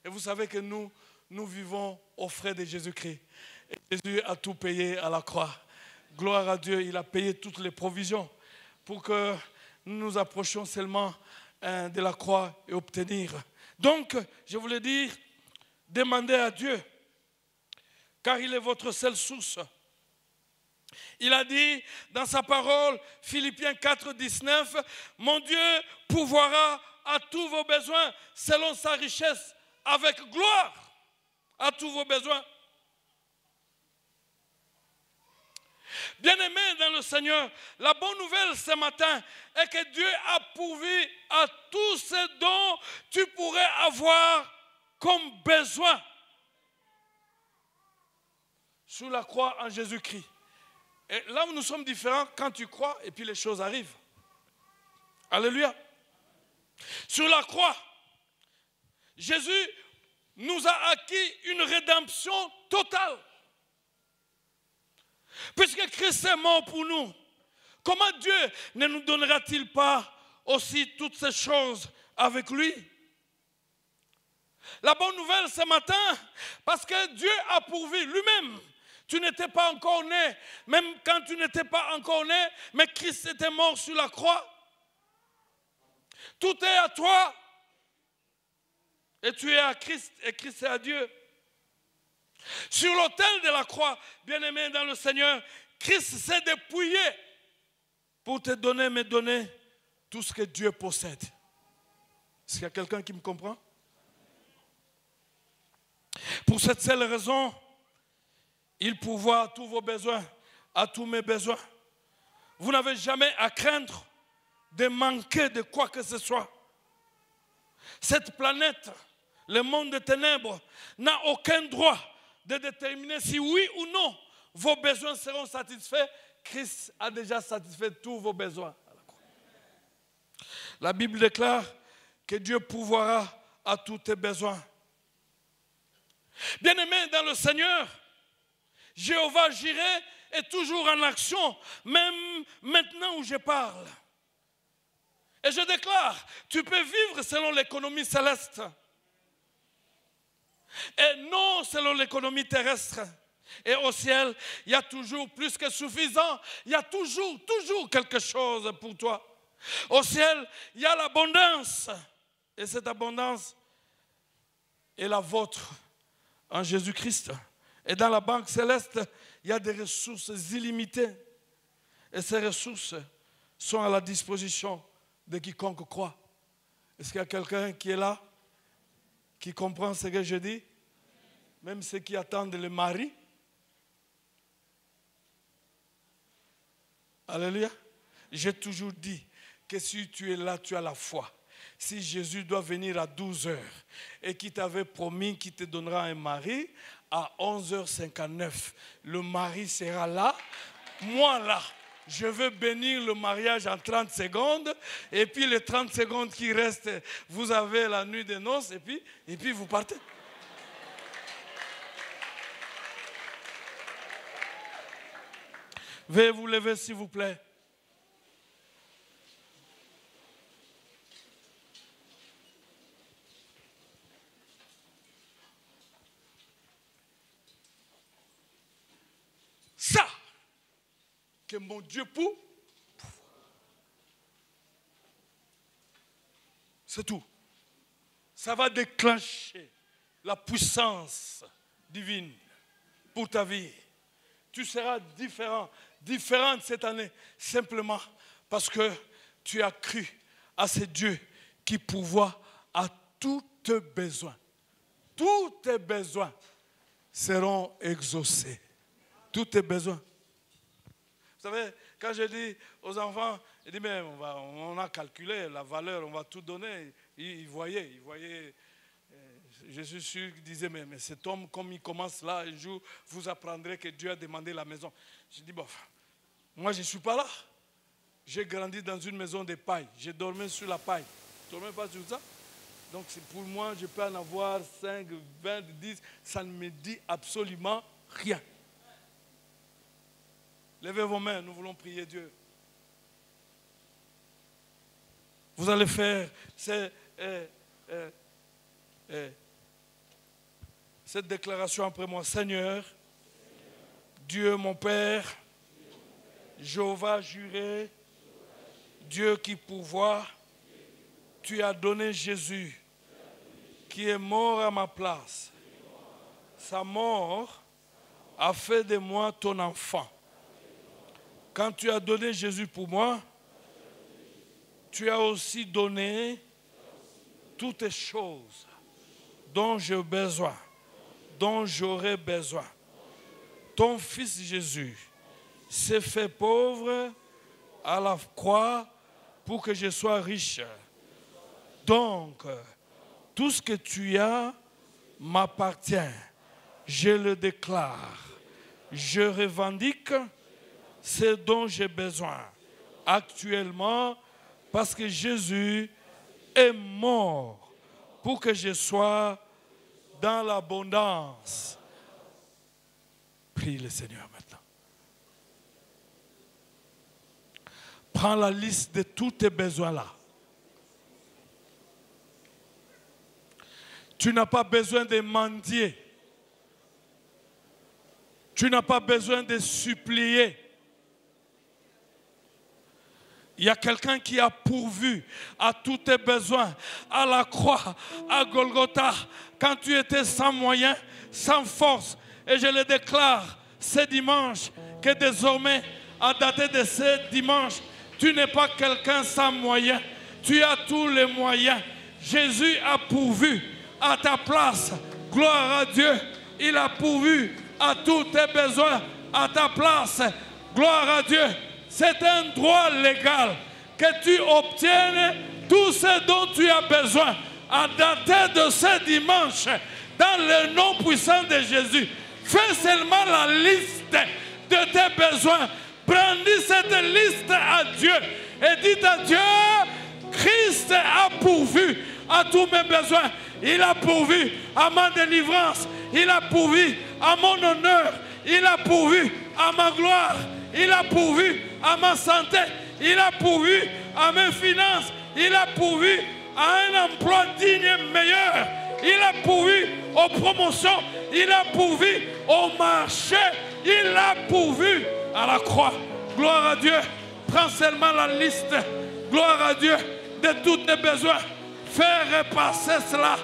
Et vous savez que nous vivons aux frais de Jésus-Christ. Et Jésus a tout payé à la croix. Gloire à Dieu, il a payé toutes les provisions pour que nous nous approchions seulement de la croix et obtenir. Donc, je voulais dire, demandez à Dieu, car il est votre seule source. Il a dit dans sa parole, Philippiens 4, 19, « Mon Dieu pourvoira à tous vos besoins selon sa richesse, avec gloire à tous vos besoins. » Bien-aimés dans le Seigneur, la bonne nouvelle ce matin est que Dieu a pourvu à tout ce dont tu pourrais avoir comme besoin sur la croix en Jésus-Christ. Et là où nous sommes différents, quand tu crois et puis les choses arrivent. Alléluia. Sur la croix, Jésus nous a acquis une rédemption totale. Puisque Christ est mort pour nous, comment Dieu ne nous donnera-t-il pas aussi toutes ces choses avec lui? La bonne nouvelle ce matin, parce que Dieu a pourvu lui-même. Tu n'étais pas encore né, même quand tu n'étais pas encore né, mais Christ était mort sur la croix. Tout est à toi. Et tu es à Christ, et Christ est à Dieu. Sur l'autel de la croix, bien-aimé dans le Seigneur, Christ s'est dépouillé pour te donner, me donner tout ce que Dieu possède. Est-ce qu'il y a quelqu'un qui me comprend? Pour cette seule raison, il pourvoit à tous vos besoins, à tous mes besoins. Vous n'avez jamais à craindre de manquer de quoi que ce soit. Cette planète, le monde des ténèbres, n'a aucun droit de déterminer si oui ou non vos besoins seront satisfaits. Christ a déjà satisfait tous vos besoins. La Bible déclare que Dieu pourvoira à tous tes besoins. Bien-aimés dans le Seigneur, Jéhovah Jireh est toujours en action, même maintenant où je parle. Et je déclare, tu peux vivre selon l'économie céleste et non selon l'économie terrestre. Et au ciel, il y a toujours plus que suffisant. Il y a toujours quelque chose pour toi. Au ciel, il y a l'abondance. Et cette abondance est la vôtre en Jésus-Christ. Et dans la banque céleste, il y a des ressources illimitées. Et ces ressources sont à la disposition de quiconque croit. Est-ce qu'il y a quelqu'un qui est là, qui comprend ce que je dis? Même ceux qui attendent le mari. Alléluia. J'ai toujours dit que si tu es là, tu as la foi. Si Jésus doit venir à 12 heures et qu'il t'avait promis qu'il te donnera un mari, à 11h59, le mari sera là. Moi là, je veux bénir le mariage en 30 secondes. Et puis les 30 secondes qui restent, vous avez la nuit des noces et puis vous partez. Veuillez vous lever s'il vous plaît. Ça, que mon Dieu pour. C'est tout. Ça va déclencher la puissance divine pour ta vie. Tu seras différente cette année, simplement parce que tu as cru à ce Dieu qui pourvoit à tous tes besoins. Tous tes besoins seront exaucés. Tous tes besoins. Vous savez, quand je dis aux enfants, je dis, mais on a calculé la valeur, on va tout donner. Ils voyaient. Je suis sûr qu'ils disaient, mais cet homme, comme il commence là, un jour, vous apprendrez que Dieu a demandé la maison. Je dis, bon, moi je ne suis pas là. J'ai grandi dans une maison de paille. J'ai dormi sur la paille. Je ne dormais pas sur ça. Donc pour moi, je peux en avoir 5, 20, 10. Ça ne me dit absolument rien. Levez vos mains, nous voulons prier Dieu. Vous allez faire cette déclaration après moi. Seigneur, Dieu mon Père, Jéhovah Jireh, Dieu qui pourvoit, tu as donné Jésus qui est mort à ma place. Sa mort a fait de moi ton enfant. Quand tu as donné Jésus pour moi, tu as aussi donné toutes les choses dont j'ai besoin, dont j'aurai besoin. Ton fils Jésus s'est fait pauvre à la croix pour que je sois riche. Donc, tout ce que tu as m'appartient. Je le déclare. Je revendique ce dont j'ai besoin actuellement parce que Jésus est mort pour que je sois dans l'abondance. Prie le Seigneur maintenant. Prends la liste de tous tes besoins là. Tu n'as pas besoin de mendier. Tu n'as pas besoin de supplier. Il y a quelqu'un qui a pourvu à tous tes besoins à la croix, à Golgotha, quand tu étais sans moyens, sans force. Et je le déclare ce dimanche que désormais, à dater de ce dimanche, tu n'es pas quelqu'un sans moyens. Tu as tous les moyens. Jésus a pourvu à ta place. Gloire à Dieu. Il a pourvu à tous tes besoins à ta place. Gloire à Dieu. C'est un droit légal que tu obtiennes tout ce dont tu as besoin à dater de ce dimanche dans le nom puissant de Jésus. Fais seulement la liste de tes besoins. Brandis cette liste à Dieu et dites à Dieu, Christ a pourvu à tous mes besoins. Il a pourvu à ma délivrance. Il a pourvu à mon honneur. Il a pourvu à ma gloire. Il a pourvu à ma santé. Il a pourvu à mes finances. Il a pourvu à un emploi digne et meilleur. Il a pourvu aux promotions. Il a pourvu au marché. Il a pourvu à la croix. Gloire à Dieu. Prends seulement la liste. Gloire à Dieu de tous tes besoins. Fais repasser cela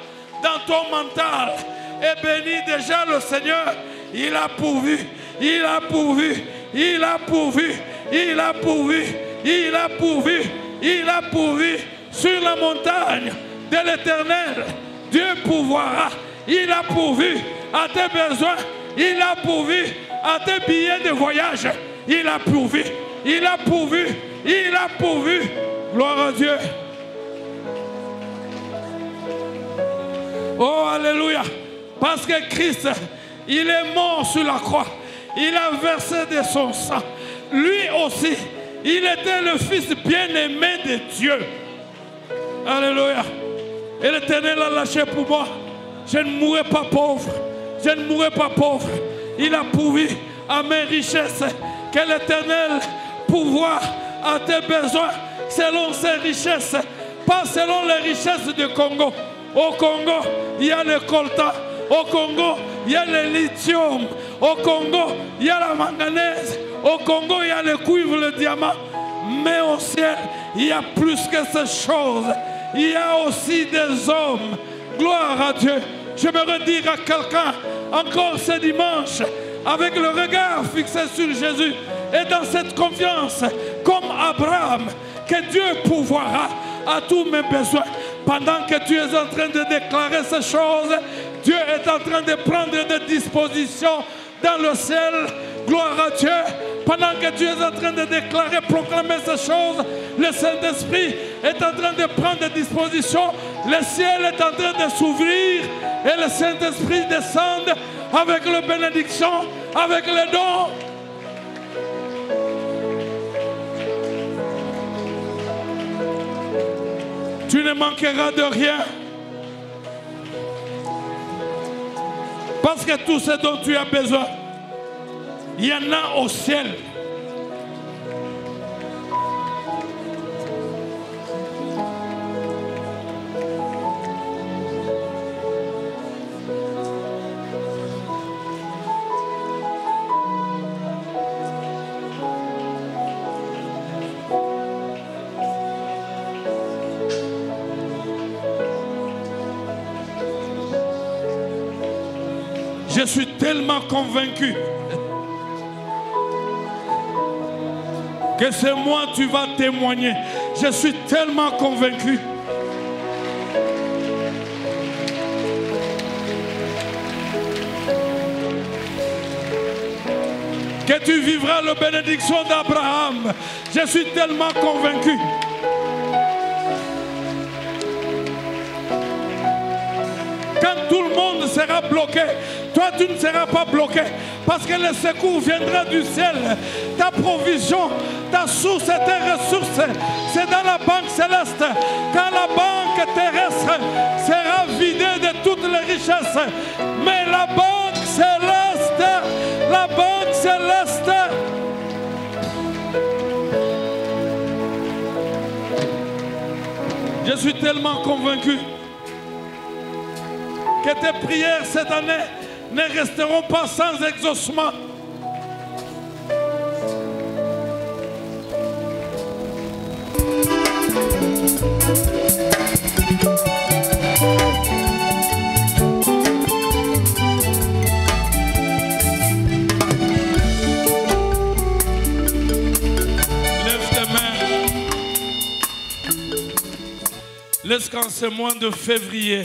dans ton mental. Et bénis déjà le Seigneur. Il a pourvu. Il a pourvu. Il a pourvu. Il a pourvu. Il a pourvu. Il a pourvu sur la montagne de l'Éternel. Dieu pourvoira. Il a pourvu à tes besoins. Il a pourvu à tes billets de voyage. Il a pourvu. Il a pourvu. Il a pourvu. Gloire à Dieu. Oh, alléluia. Parce que Christ, il est mort sur la croix. Il a versé de son sang. Lui aussi, il était le fils bien-aimé de Dieu. Alléluia. Et l'Éternel a lâché pour moi. Je ne mourrai pas pauvre. Je ne mourrai pas pauvre. Il a pourvu à mes richesses. Que l'Éternel pourvoie à tes besoins selon ses richesses. Pas selon les richesses du Congo. Au Congo, il y a le coltan. Au Congo, il y a le lithium. Au Congo, il y a la manganèse. Au Congo, il y a le cuivre, le diamant. Mais au ciel, il y a plus que ces choses. Il y a aussi des hommes. Gloire à Dieu. J'aimerais dire à quelqu'un, encore ce dimanche, avec le regard fixé sur Jésus et dans cette confiance, comme Abraham, que Dieu pourvoira à tous mes besoins. Pendant que tu es en train de déclarer ces choses, Dieu est en train de prendre des dispositions dans le ciel. Gloire à Dieu. Pendant que tu es en train de déclarer, proclamer ces choses, le Saint-Esprit est en train de prendre des dispositions. Le ciel est en train de s'ouvrir et le Saint-Esprit descend avec la bénédiction, avec les dons. Tu ne manqueras de rien. Parce que tout ce dont tu as besoin, il y en a au ciel. Je suis tellement convaincu que ce mois tu vas témoigner. Je suis tellement convaincu. Que tu vivras la bénédiction d'Abraham. Je suis tellement convaincu. Quand tout le monde sera bloqué, toi tu ne seras pas bloqué. Parce que le secours viendra du ciel. Ta provision, ta source et tes ressources, c'est dans la banque céleste. Quand la banque terrestre sera vidée de toutes les richesses. Mais la banque céleste, la banque céleste. Je suis tellement convaincu que tes prières cette année ne resteront pas sans exaucement. Lève tes mains. Laisse qu'en ce mois de février,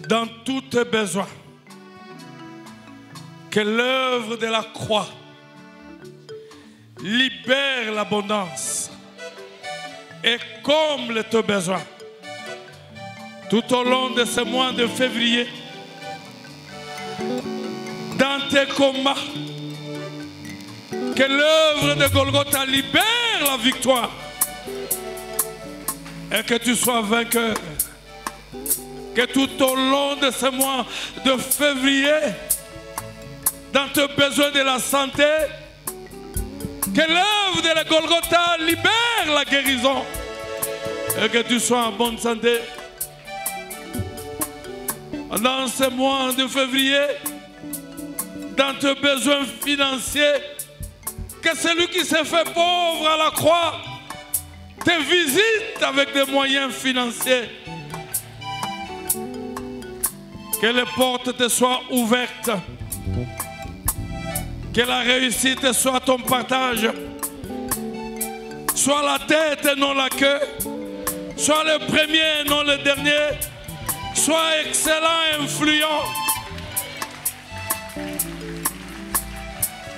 dans tous tes besoins, que l'œuvre de la croix libère l'abondance et comble tes besoins. Tout au long de ce mois de février, dans tes combats, que l'œuvre de Golgotha libère la victoire et que tu sois vainqueur. Que tout au long de ce mois de février, dans tes besoins de la santé, que l'œuvre de la Golgotha libère la guérison et que tu sois en bonne santé. Dans ce mois de février, dans tes besoins financiers, que celui qui s'est fait pauvre à la croix te visite avec des moyens financiers. Que les portes te soient ouvertes. Que la réussite soit ton partage. Sois la tête et non la queue. Sois le premier et non le dernier. Sois excellent et influent.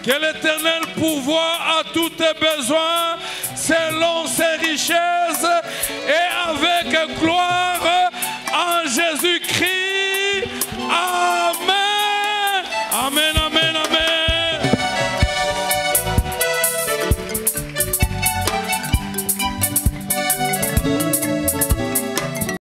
Que l'Éternel pourvoie à tous tes besoins selon ses